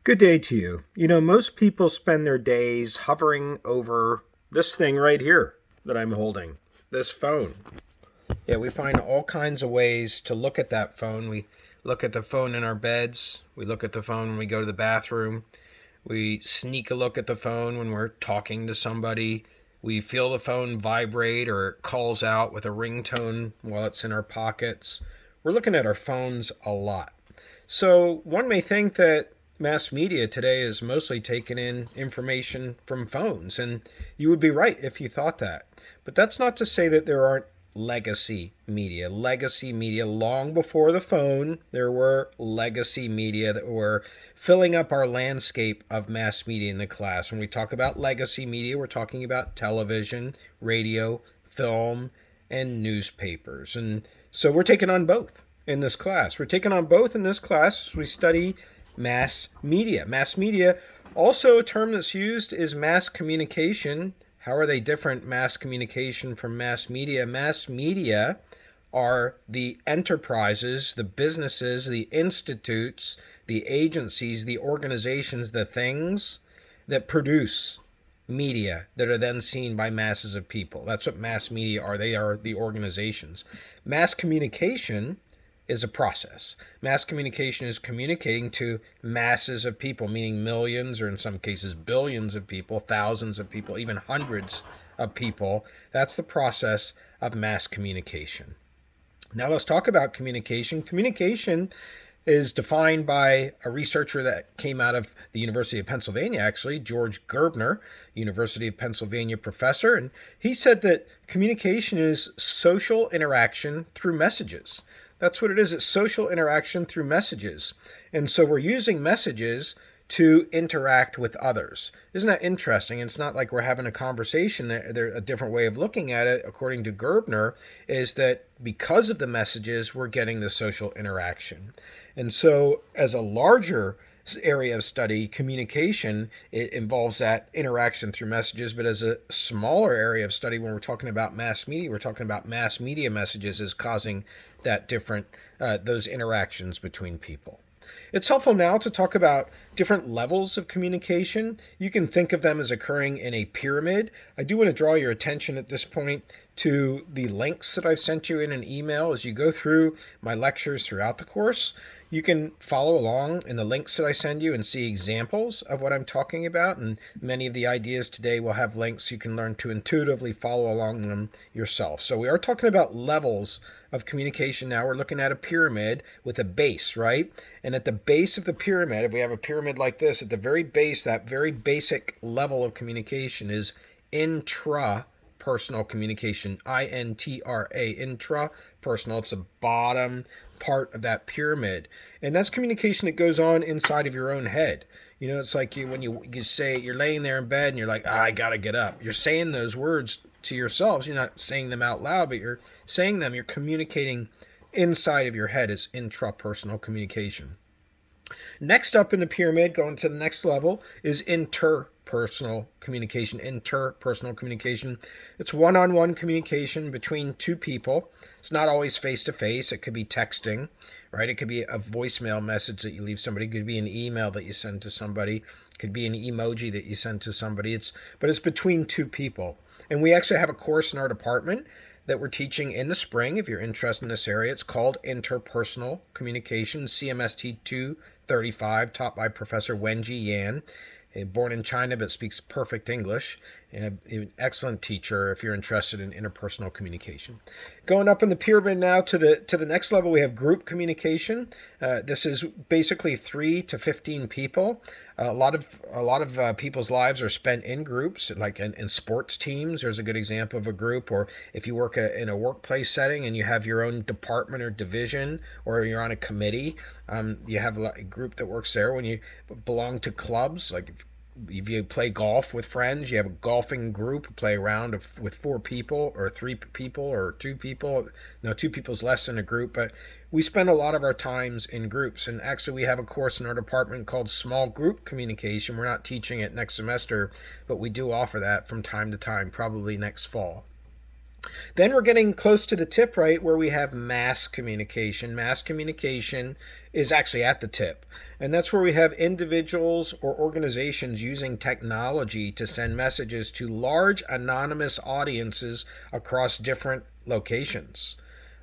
Good day to you. Most people spend their days hovering over this thing right here that I'm holding, this phone. Yeah, we find all kinds of ways to look at that phone. We look at the phone in our beds. We look at the phone when we go to the bathroom. We sneak a look at the phone when we're talking to somebody. We feel the phone vibrate or it calls out with a ringtone while it's in our pockets. We're looking at our phones a lot. So one may think that mass media today is mostly taking in information from phones, and you would be right if you thought that. But that's not to say that there aren't legacy media. Legacy media, long before the phone, there were legacy media that were filling up our landscape of mass media in the class. When we talk about legacy media, we're talking about television, radio, film, and newspapers. And so we're taking on both in this class. We're taking on both in this class as we study mass media. Mass media, also a term that's used, is mass communication. How are they different, mass communication from mass media? Mass media are the enterprises, the businesses, the institutes, the agencies, the organizations, the things that produce media that are then seen by masses of people. That's what mass media are. They are the organizations. Mass communication is a process. Mass communication is communicating to masses of people, meaning millions, or in some cases billions of people, thousands of people, even hundreds of people. That's the process of mass communication. Now let's talk about communication. Communication is defined by a researcher that came out of the University of Pennsylvania, actually, George Gerbner, University of Pennsylvania professor, and he said that communication is social interaction through messages. That's what it is. It's social interaction through messages. And so we're using messages to interact with others. Isn't that interesting? It's not like we're having a conversation. A different way of looking at it, according to Gerbner, is that because of the messages, we're getting the social interaction. And so as a larger area of study, communication, it involves that interaction through messages. But as a smaller area of study, when we're talking about mass media, we're talking about mass media messages as causing that different, those interactions between people. It's helpful now to talk about different levels of communication. You can think of them as occurring in a pyramid. I do want to draw your attention at this point to the links that I've sent you in an email as you go through my lectures throughout the course. You can follow along in the links that I send you and see examples of what I'm talking about. And many of the ideas today will have links you can learn to intuitively follow along them yourself. So we are talking about levels of communication now. We're looking at a pyramid with a base, right? And at the base of the pyramid, if we have a pyramid like this, at the very base, that very basic level of communication is intrapersonal communication, I-N-T-R-A, intrapersonal. It's the bottom part of that pyramid. And that's communication that goes on inside of your own head. It's like when you say, you're laying there in bed and you're like, I got to get up. You're saying those words to yourselves. You're not saying them out loud, but you're saying them. You're communicating inside of your head. It's intrapersonal communication. Next up in the pyramid, going to the next level, is interpersonal communication. Interpersonal communication. It's one-on-one communication between two people. It's not always face-to-face. It could be texting, right? It could be a voicemail message that you leave somebody. It could be an email that you send to somebody. It could be an emoji that you send to somebody. But it's between two people. And we actually have a course in our department that we're teaching in the spring. If you're interested in this area, it's called Interpersonal Communication, CMST 235, taught by Professor Wenji Yan, born in China but speaks perfect English. An excellent teacher if you're interested in interpersonal communication. Going up in the pyramid now to the next level, we have group communication. This is basically 3 to 15 people. A lot of people's lives are spent in groups, like in sports teams. There's a good example of a group. Or if you work in a workplace setting and you have your own department or division, or you're on a committee, you have a group that works there. When you belong to clubs, like if you play golf with friends, you have a golfing group, play a round with 4 people or 3 people or 2 people. No, 2 people's less than a group, but we spend a lot of our times in groups. And actually we have a course in our department called Small Group Communication. We're not teaching it next semester, but we do offer that from time to time, probably next fall. Then we're getting close to the tip, right, where we have mass communication. Mass communication is actually at the tip. And that's where we have individuals or organizations using technology to send messages to large anonymous audiences across different locations.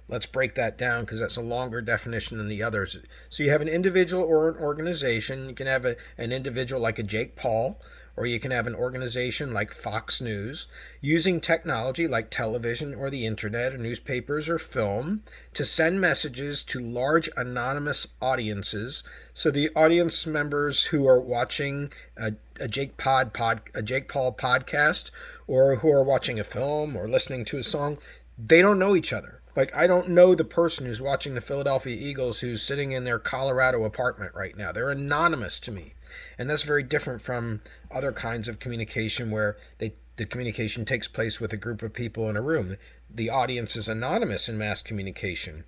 Let's break that down because that's a longer definition than the others. So you have an individual or an organization. You can have an individual like a Jake Paul, or you can have an organization like Fox News, using technology like television or the internet or newspapers or film to send messages to large anonymous audiences. So the audience members who are watching a Jake Paul podcast, or who are watching a film or listening to a song, they don't know each other. Like, I don't know the person who's watching the Philadelphia Eagles who's sitting in their Colorado apartment right now. They're anonymous to me. And that's very different from other kinds of communication where the communication takes place with a group of people in a room. The audience is anonymous in mass communication.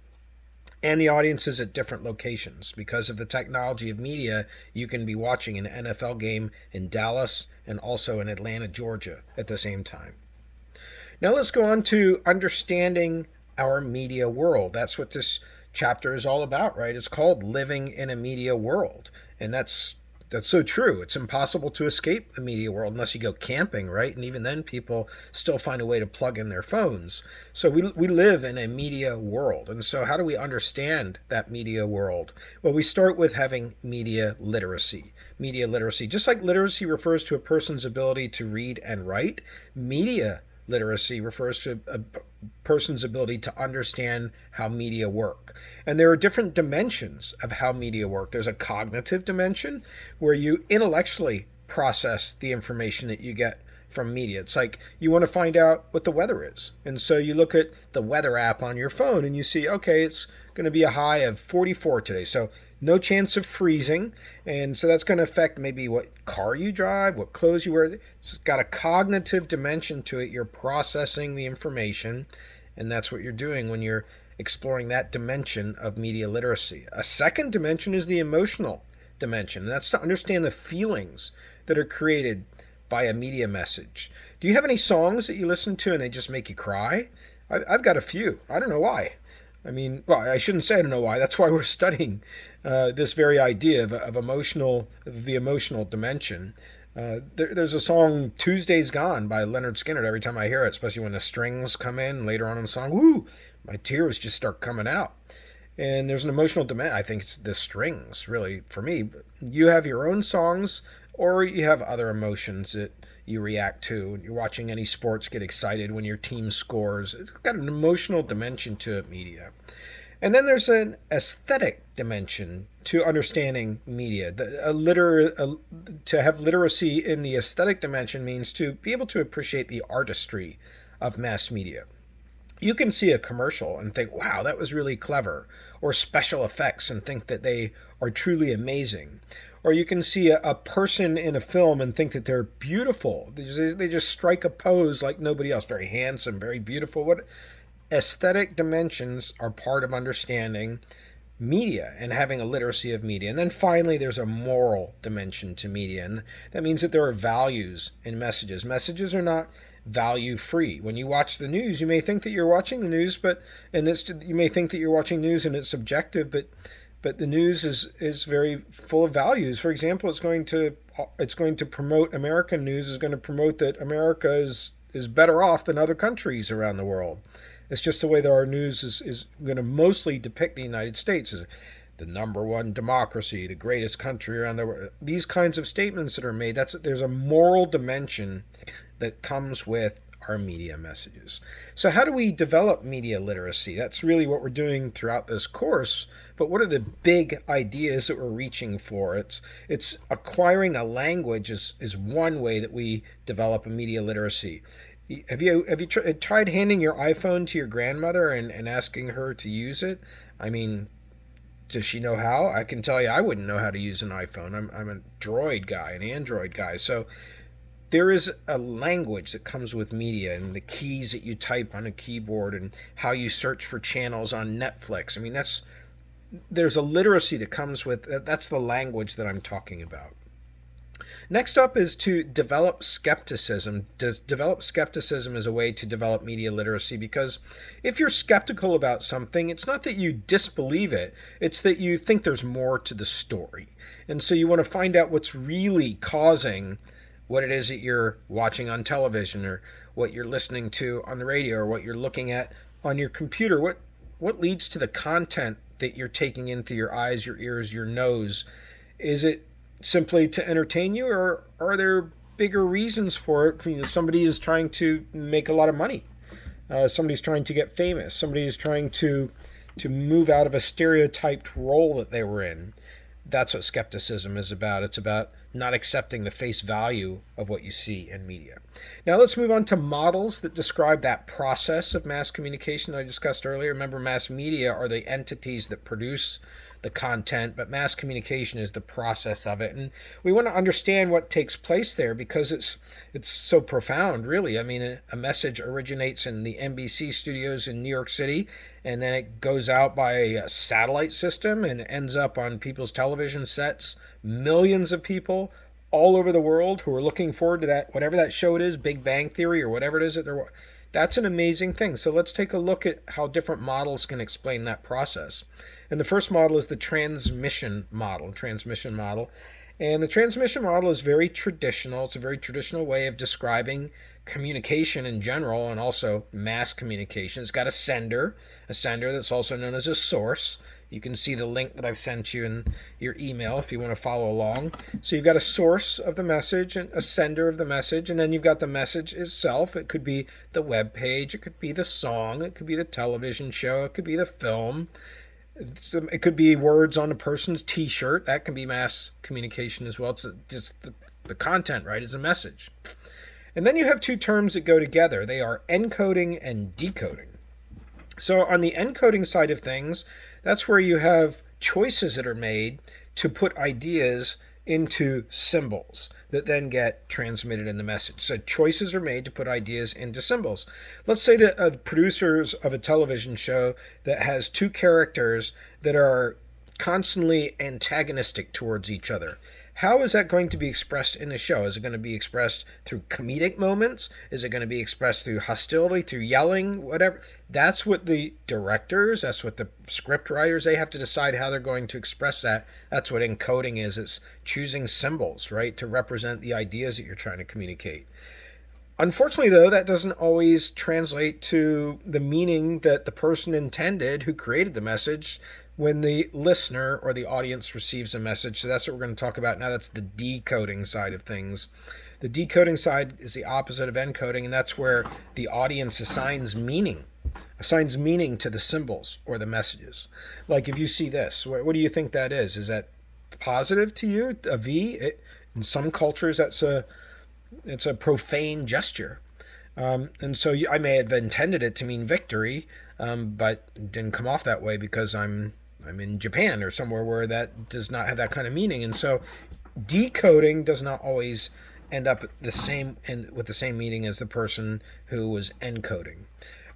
And the audience is at different locations. Because of the technology of media, you can be watching an NFL game in Dallas and also in Atlanta, Georgia at the same time. Now let's go on to understanding our media world. That's what this chapter is all about, right? It's called Living in a Media World. And that's so true. It's impossible to escape the media world unless you go camping, right? And even then people still find a way to plug in their phones. So we live in a media world. And so how do we understand that media world? Well, we start with having media literacy. Media literacy, just like literacy refers to a person's ability to read and write, media literacy refers to a person's ability to understand how media work. And there are different dimensions of how media work. There's a cognitive dimension where you intellectually process the information that you get from media. It's like you want to find out what the weather is. And so you look at the weather app on your phone and you see, okay, it's going to be a high of 44 today. So no chance of freezing. And so that's going to affect maybe what car you drive, what clothes you wear. It's got a cognitive dimension to it. You're processing the information. And that's what you're doing when you're exploring that dimension of media literacy. A second dimension is the emotional dimension. And that's to understand the feelings that are created by a media message. Do you have any songs that you listen to and they just make you cry? I've got a few. I don't know why. I mean, well, I shouldn't say I don't know why. That's why we're studying this very idea of the emotional dimension. There's a song, Tuesday's Gone by Leonard Skinner. Every time I hear it, especially when the strings come in later on in the song, woo, my tears just start coming out. And there's an emotional dimension. I think it's the strings, really, for me. You have your own songs, or you have other emotions that you react to. You're watching any sports, get excited when your team scores. It's got an emotional dimension to it, media. And then there's an aesthetic dimension to understanding media. To have literacy in the aesthetic dimension means to be able to appreciate the artistry of mass media. You can see a commercial and think, wow, that was really clever, or special effects and think that they are truly amazing. Or you can see a person in a film and think that they're beautiful. They just strike a pose like nobody else. Very handsome, very beautiful. What aesthetic dimensions are part of understanding media and having a literacy of media. And then finally, there's a moral dimension to media. And that means that there are values in messages. Messages are not value free. When you watch the news, you may think that you're watching the news, you may think that you're watching news and it's subjective, but the news is very full of values. For example, it's going to promote American news is going to promote that America is better off than other countries around the world. It's just the way that our news is going to mostly depict the United States as the number one democracy, the greatest country around the world. These kinds of statements that are made, there's a moral dimension that comes with our media messages. So how do we develop media literacy? That's really what we're doing throughout this course. But what are the big ideas that we're reaching for? It's acquiring a language is one way that we develop a media literacy. Have you tried handing your iPhone to your grandmother and asking her to use it? I mean, does she know how? I can tell you I wouldn't know how to use an iPhone. I'm a Droid guy, an Android guy. So there is a language that comes with media and the keys that you type on a keyboard and how you search for channels on Netflix. I mean, there's a literacy that comes with that's the language that I'm talking about. Next up is to develop skepticism. Develop skepticism is a way to develop media literacy, because if you're skeptical about something, it's not that you disbelieve it, it's that you think there's more to the story. And so you want to find out what's really causing what it is that you're watching on television, or what you're listening to on the radio, or what you're looking at on your computer. What leads to the content that you're taking in through your eyes, your ears, your nose? Is it simply to entertain you, or are there bigger reasons for it? Somebody is trying to make a lot of money. Somebody's trying to get famous. Somebody is trying to move out of a stereotyped role that they were in. That's what skepticism is about. It's about not accepting the face value of what you see in media. Now let's move on to models that describe that process of mass communication that I discussed earlier. Remember, mass media are the entities that produce the content, but mass communication is the process of it. And we want to understand what takes place there, because it's so profound, really. I mean, a message originates in the NBC studios in New York City, and then it goes out by a satellite system and ends up on people's television sets. Millions of people all over the world who are looking forward to that, whatever that show it is, Big Bang Theory or whatever it is that they're. That's an amazing thing. So let's take a look at how different models can explain that process. And the first model is the transmission model. And the transmission model is very traditional. It's a very traditional way of describing communication in general, and also mass communication. It's got a sender that's also known as a source. You can see the link that I've sent you in your email if you want to follow along. So you've got a source of the message and a sender of the message, and then you've got the message itself. It could be the web page, it could be the song, it could be the television show, it could be the film. It could be words on a person's t-shirt. That can be mass communication as well. It's just the content, right, is a message. And then you have two terms that go together. They are encoding and decoding. So on the encoding side of things, that's where you have choices that are made to put ideas into symbols that then get transmitted in the message. So choices are made to put ideas into symbols. Let's say that producers of a television show that has two characters that are constantly antagonistic towards each other. How is that going to be expressed in the show? Is it going to be expressed through comedic moments? Is it going to be expressed through hostility, through yelling, whatever? That's what the directors, that's what the script writers, they have to decide how they're going to express that. That's what encoding is. It's choosing symbols, right, to represent the ideas that you're trying to communicate. Unfortunately, though, that doesn't always translate to the meaning that the person intended who created the message when the listener or the audience receives a message. So that's what we're going to talk about now. That's the decoding side of things. The decoding side is the opposite of encoding, and that's where the audience assigns meaning to the symbols or the messages. Like if you see this, what do you think that is? Is that positive to you? A V? In some cultures, it's a profane gesture. And so I may have intended it to mean victory, but it didn't come off that way because I'm in Japan or somewhere where that does not have that kind of meaning. And so decoding does not always end up with the same meaning as the person who was encoding.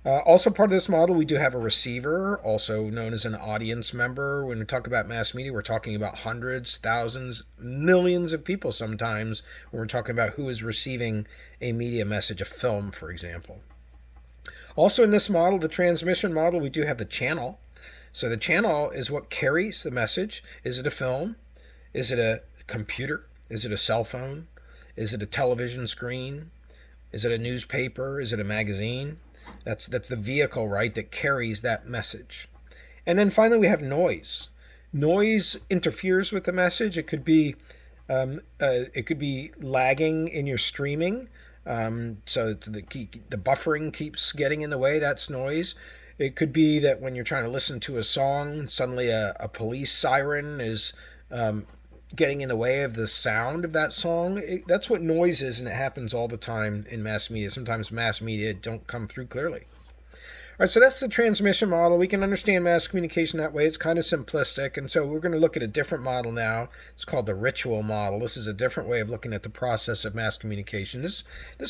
Also part of this model, we do have a receiver, also known as an audience member. When we talk about mass media, we're talking about hundreds, thousands, millions of people sometimes when we're talking about who is receiving a media message, a film, for example. Also in this model, the transmission model, we do have the channel. So the channel is what carries the message. Is it a film? Is it a computer? Is it a cell phone? Is it a television screen? Is it a newspaper? Is it a magazine? That's the vehicle, right, that carries that message. And then finally we have noise. Noise interferes with the message. It could be lagging in your streaming. So the buffering keeps getting in the way. That's noise. It could be that when you're trying to listen to a song, suddenly a police siren is getting in the way of the sound of that song. That's what noise is, and it happens all the time in mass media. Sometimes mass media don't come through clearly. All right, so that's the transmission model. We can understand mass communication that way. It's kind of simplistic, and so we're going to look at a different model now. It's called the ritual model. This is a different way of looking at the process of mass communication. This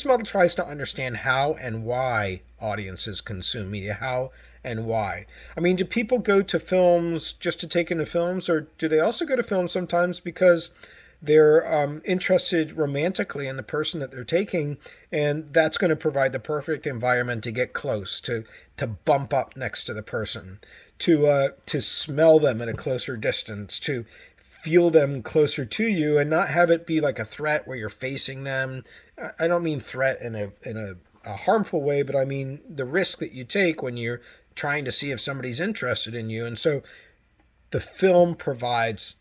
model tries to understand how and why audiences consume media. How and why. I mean, do people go to films just to take in the films, or do they also go to films sometimes because they're interested romantically in the person that they're taking, and that's going to provide the perfect environment to get close, to bump up next to the person, to smell them at a closer distance, to feel them closer to you, and not have it be like a threat where you're facing them. I don't mean threat in a harmful way, but I mean the risk that you take when you're trying to see if somebody's interested in you. And so the film provides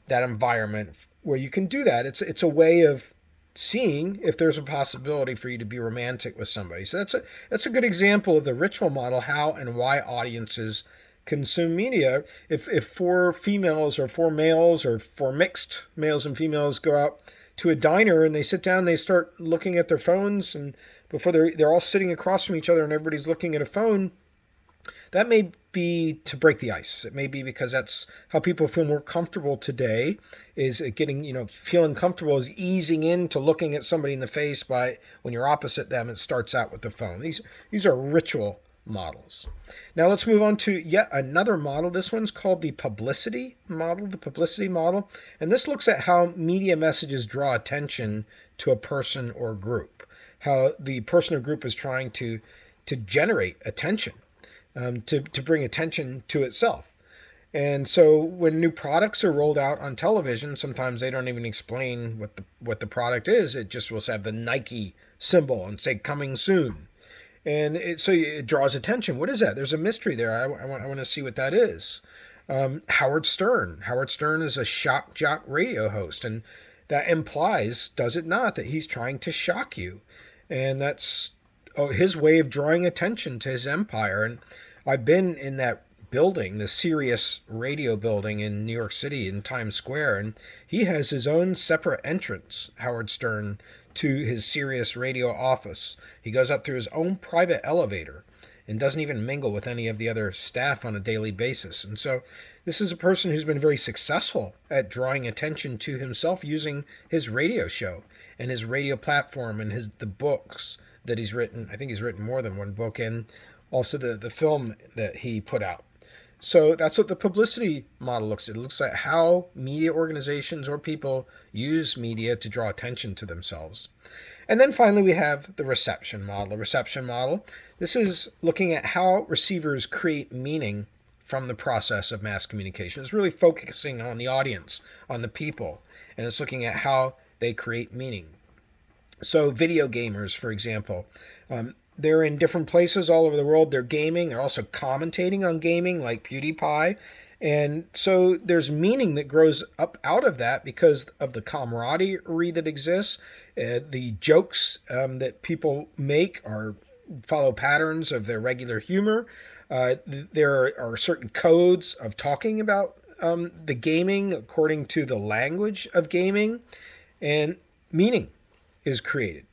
that environment where you can do that. It's a way of seeing if there's a possibility for you to be romantic with somebody. So that's a good example of the ritual model, how and why audiences consume media. If four females or four males or four mixed males and females go out to a diner and they sit down, they start looking at their phones, and before they're all sitting across from each other and everybody's looking at a phone, that may be to break the ice. It may be because that's how people feel more comfortable today, is getting, feeling comfortable is easing into looking at somebody in the face by when you're opposite them, it starts out with the phone. These are ritual models. Now let's move on to yet another model. This one's called the publicity model. And this looks at how media messages draw attention to a person or group, how the person or group is trying to generate attention. To bring attention to itself. And so when new products are rolled out on television, sometimes they don't even explain what the product is. It just will have the Nike symbol and say coming soon. And so it draws attention. What is that? There's a mystery there. I want to see what that is. Howard Stern. Howard Stern is a shock jock radio host. And that implies, does it not, that he's trying to shock you? And that's his way of drawing attention to his empire. And I've been in that building, the Sirius radio building in New York City in Times Square, and he has his own separate entrance, Howard Stern, to his Sirius radio office. He goes up through his own private elevator and doesn't even mingle with any of the other staff on a daily basis. And so this is a person who's been very successful at drawing attention to himself using his radio show and his radio platform and the books that he's written. I think he's written more than one book, and also the film that he put out. So that's what the publicity model looks at. It looks at how media organizations or people use media to draw attention to themselves. And then finally we have the reception model. The reception model, this is looking at how receivers create meaning from the process of mass communication. It's really focusing on the audience, on the people, and it's looking at how they create meaning. So video gamers, for example, they're in different places all over the world. They're gaming. They're also commentating on gaming, like PewDiePie. And so there's meaning that grows up out of that because of the camaraderie that exists. The jokes that people make follow patterns of their regular humor. There are certain codes of talking about the gaming according to the language of gaming. And meaning is created.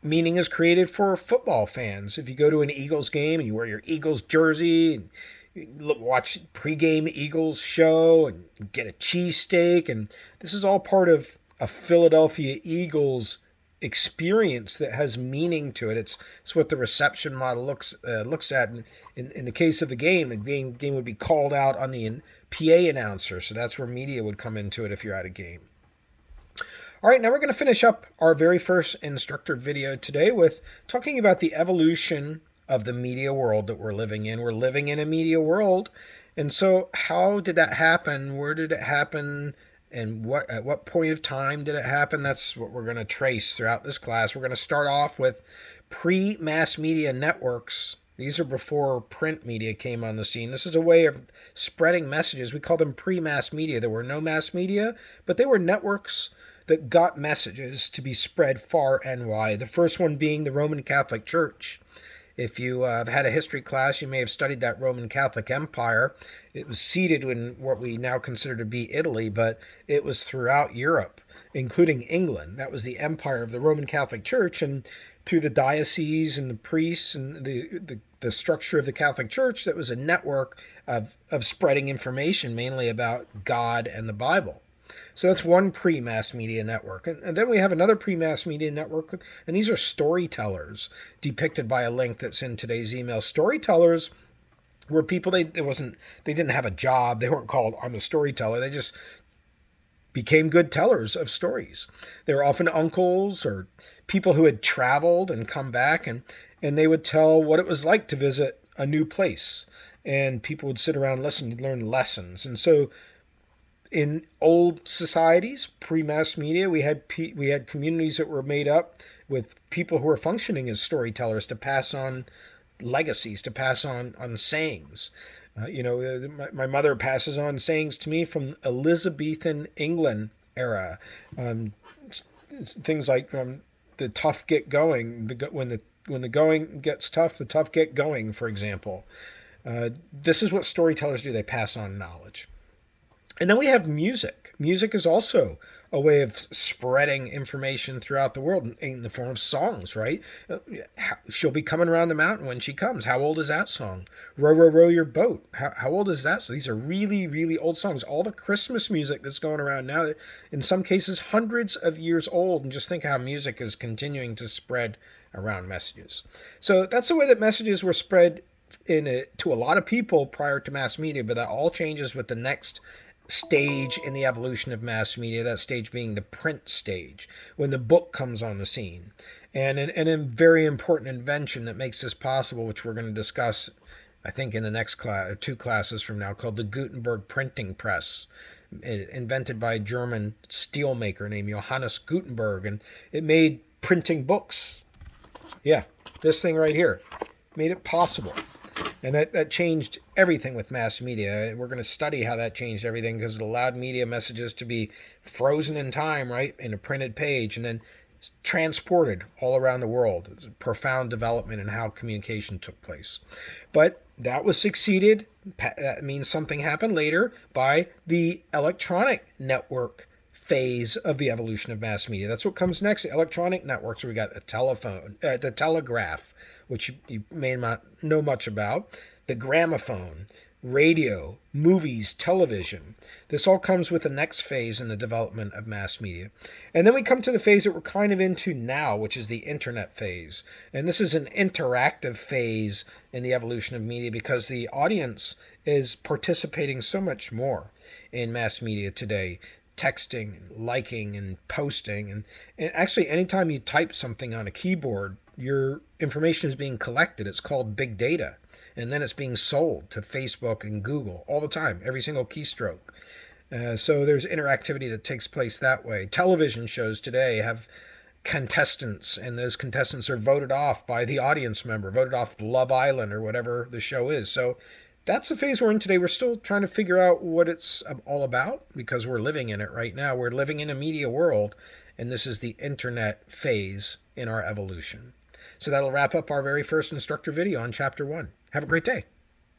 Meaning is created for football fans. If you go to an Eagles game and you wear your Eagles jersey and you watch pregame Eagles show and get a cheesesteak, and this is all part of a Philadelphia Eagles experience that has meaning to it. It's what the reception model looks at. In the case of the game would be called out on the PA announcer. So that's where media would come into it if you're at a game. All right, now we're going to finish up our very first instructor video today with talking about the evolution of the media world that we're living in. We're living in a media world. And so how did that happen? Where did it happen? And at what point of time did it happen? That's what we're going to trace throughout this class. We're going to start off with pre-mass media networks. These are before print media came on the scene. This is a way of spreading messages. We call them pre-mass media. There were no mass media, but they were networks that got messages to be spread far and wide. The first one being the Roman Catholic Church. If you have had a history class, you may have studied that Roman Catholic Empire. It was seated in what we now consider to be Italy, but it was throughout Europe, including England. That was the empire of the Roman Catholic Church, and through the dioceses and the priests and the structure of the Catholic Church, that was a network of spreading information, mainly about God and the Bible. So that's one pre-mass media network. And then we have another pre-mass media network, and these are storytellers depicted by a link that's in today's email. Storytellers were people, they didn't have a job. They weren't called, I'm a storyteller. They just became good tellers of stories. They were often uncles or people who had traveled and come back, and they would tell what it was like to visit a new place. And people would sit around and listen and learn lessons. And so in old societies, pre-mass media, we had communities that were made up with people who were functioning as storytellers to pass on legacies, to pass on sayings. My mother passes on sayings to me from Elizabethan England era. Things like the tough get going. When the going gets tough, the tough get going, for example. This is what storytellers do. They pass on knowledge. And then we have music. Music is also a way of spreading information throughout the world in the form of songs, right? She'll be coming around the mountain when she comes. How old is that song? Row, row, row your boat. How old is that? So these are really, really old songs. All the Christmas music that's going around now, in some cases, hundreds of years old. And just think how music is continuing to spread around messages. So that's the way that messages were spread to a lot of people prior to mass media, but that all changes with the next stage in the evolution of mass media, that stage being the print stage, when the book comes on the scene. And a very important invention that makes this possible, which we're going to discuss, I think, in the next class, 2 classes from now, called the Gutenberg printing press, invented by a German steelmaker named Johannes Gutenberg, and it made printing books. Yeah, this thing right here made it possible. And that changed everything with mass media. We're going to study how that changed everything, because it allowed media messages to be frozen in time, right, in a printed page, and then transported all around the world. It was a profound development in how communication took place. But that was succeeded, that means something happened later, by the electronic network phase of the evolution of mass media. That's what comes next. Electronic networks. We got a telephone, the telegraph, which you may not know much about, the gramophone, radio, movies, television. This all comes with the next phase in the development of mass media. And then we come to the phase that we're kind of into now, which is the internet phase. And this is an interactive phase in the evolution of media, because the audience is participating so much more in mass media today. Texting, liking, and posting. And actually, anytime you type something on a keyboard, your information is being collected. It's called big data. And then it's being sold to Facebook and Google all the time, every single keystroke. So there's interactivity that takes place that way. Television shows today have contestants, and those contestants are voted off by the audience member, voted off Love Island or whatever the show is. So that's the phase we're in today. We're still trying to figure out what it's all about, because we're living in it right now. We're living in a media world, and this is the internet phase in our evolution. So that'll wrap up our very first instructor video on Chapter 1. Have a great day.